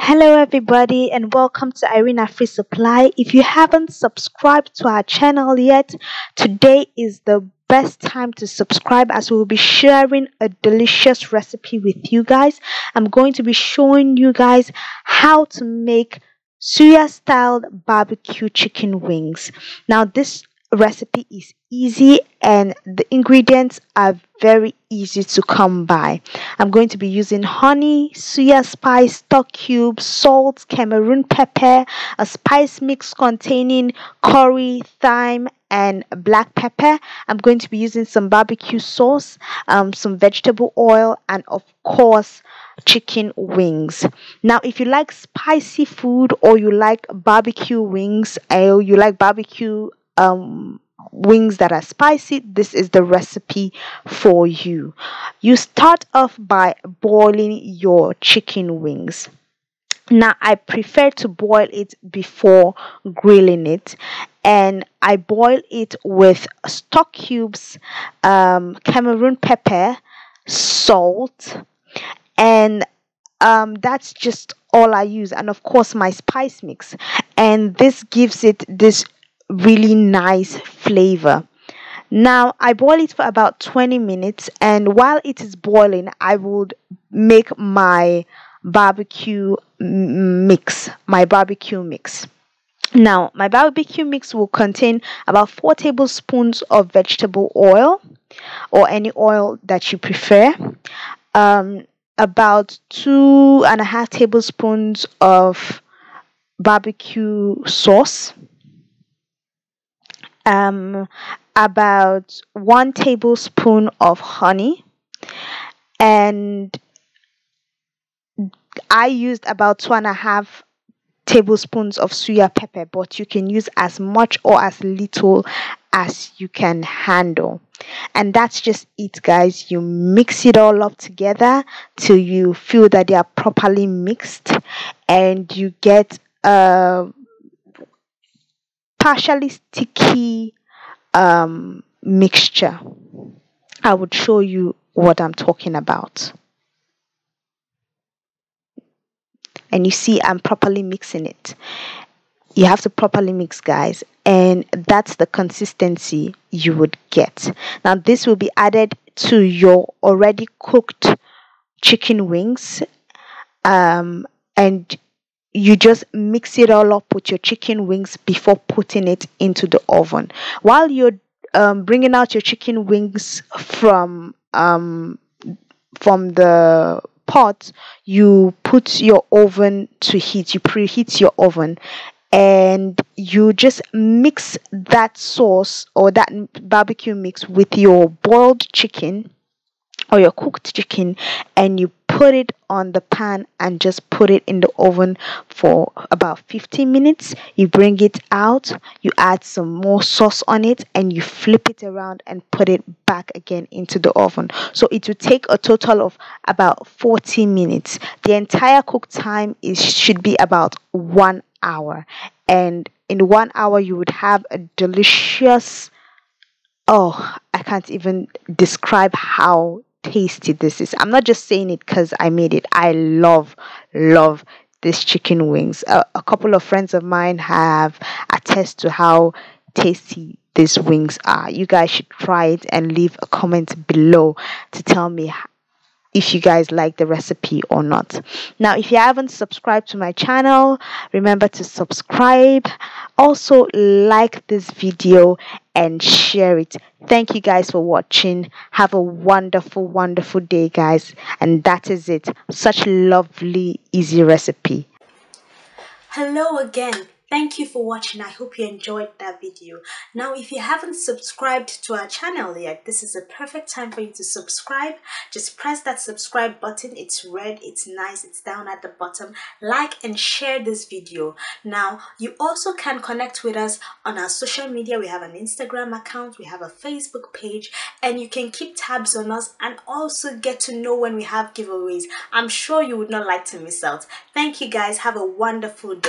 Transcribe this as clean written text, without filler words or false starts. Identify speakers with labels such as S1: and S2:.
S1: Hello, everybody, and welcome to Irina Free Supply. If you haven't subscribed to our channel yet, today is the best time to subscribe as we will be sharing a delicious recipe with you guys. I'm going to be showing you guys how to make Suya style barbecue chicken wings. Now, this recipe is easy and the ingredients are very easy to come by. I'm going to be using honey, suya spice, stock cubes, salt, Cameroon pepper, a spice mix containing curry, thyme, and black pepper. I'm going to be using some barbecue sauce, some vegetable oil, and of course chicken wings. Now, if you like spicy food or you like barbecue wings or you like barbecue wings that are spicy, this is the recipe for you. You start off by boiling your chicken wings. Now, I prefer to boil it before grilling it, and I boil it with stock cubes, Cameroon pepper, salt, and that's just all I use, and of course my spice mix, and this gives it this really nice flavor. Now I boil it for about 20 minutes, and while it is boiling I would make my barbecue mix. Now my barbecue mix will contain about 4 tablespoons of vegetable oil or any oil that you prefer, about 2.5 tablespoons of barbecue sauce, about 1 tablespoon of honey, and I used about 2.5 tablespoons of suya pepper, but you can use as much or as little as you can handle. And that's just it, guys. You mix it all up together till you feel that they are properly mixed, and you get a partially sticky mixture. I would show you what I'm talking about. And you see I'm properly mixing it. You have to properly mix, guys, and that's the consistency you would get. Now this will be added to your already cooked chicken wings, and you just mix it all up with your chicken wings before putting it into the oven. While you're bringing out your chicken wings from the pot, you put your oven to heat. You preheat your oven, and you just mix that sauce or that barbecue mix with your boiled chicken or your cooked chicken, and you put it on the pan and just put it in the oven for about 15 minutes. You bring it out, you add some more sauce on it, and you flip it around and put it back again into the oven. So it will take a total of about 40 minutes. The entire cook time should be about 1 hour, and in 1 hour you would have a delicious, oh, I can't even describe how tasty this is. I'm not just saying it because I made it. I love this chicken wings. A couple of friends of mine have attested to how tasty these wings are. You guys should try it and leave a comment below to tell me if you guys like the recipe or not. Now, if you haven't subscribed to my channel, remember to subscribe. Also, like this video and share it. Thank you guys for watching. Have a wonderful day, guys. And that is it. Such lovely, easy recipe.
S2: Hello again. Thank you for watching. I hope you enjoyed that video. Now, if you haven't subscribed to our channel yet, this is a perfect time for you to subscribe. Just press that subscribe button. It's red, it's nice, it's down at the bottom. Like and share this video. Now, you also can connect with us on our social media. We have an Instagram account, we have a Facebook page, and you can keep tabs on us and also get to know when we have giveaways. I'm sure you would not like to miss out. Thank you guys. Have a wonderful day.